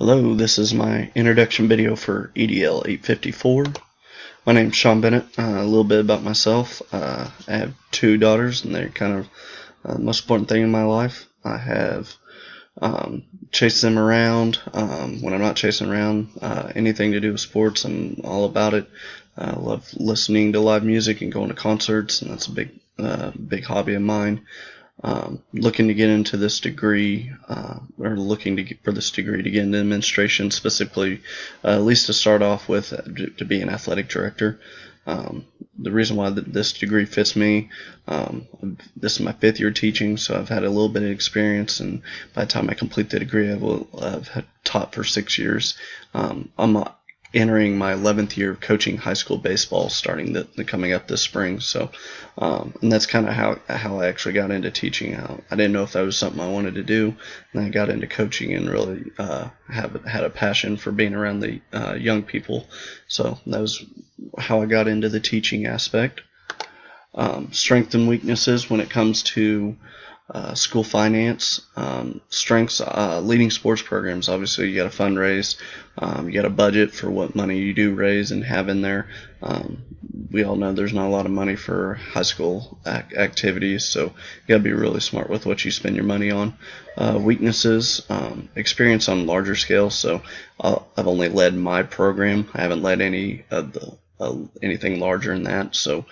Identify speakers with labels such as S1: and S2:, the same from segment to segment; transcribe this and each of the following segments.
S1: Hello, this is my introduction video for EDL 854. My name's Sean Bennett. A little bit about myself. I have two daughters, and they're kind of the most important thing in my life. I have chased them around. When I'm not chasing around, anything to do with sports, I'm all about it. I love listening to live music and going to concerts, and that's a big hobby of mine. Looking to get into this degree, or looking for this degree to get into administration, specifically, at least to start off with, to be an athletic director. The reason why this degree fits me, this is my 5th year teaching, so I've had a little bit of experience, and by the time I complete the degree, I've taught for 6 years. I'm entering my 11th year of coaching high school baseball, starting coming up this spring. So, and that's kind of how I actually got into teaching. I didn't know if that was something I wanted to do, and I got into coaching and really had a passion for being around the young people. So that was how I got into the teaching aspect. Strengths and weaknesses when it comes to school finance. Strengths, leading sports programs. Obviously, you got to fundraise. You got to budget for what money you do raise and have in there. We all know there's not a lot of money for high school activities, so you got to be really smart with what you spend your money on. Weaknesses, experience on larger scale. So I've only led my program. I haven't led any of the anything larger than that. So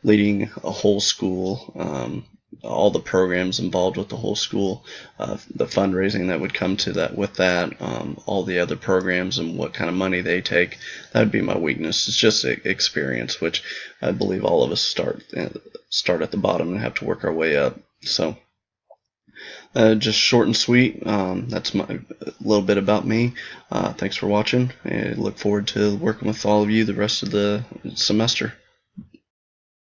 S1: leading a whole school, all the programs involved with the whole school, the fundraising that would come to that with that, all the other programs and what kind of money they take, that would be my weakness. It's just experience, which I believe all of us start at the bottom and have to work our way up. So just short and sweet. That's a little bit about me. Thanks for watching. I look forward to working with all of you the rest of the semester.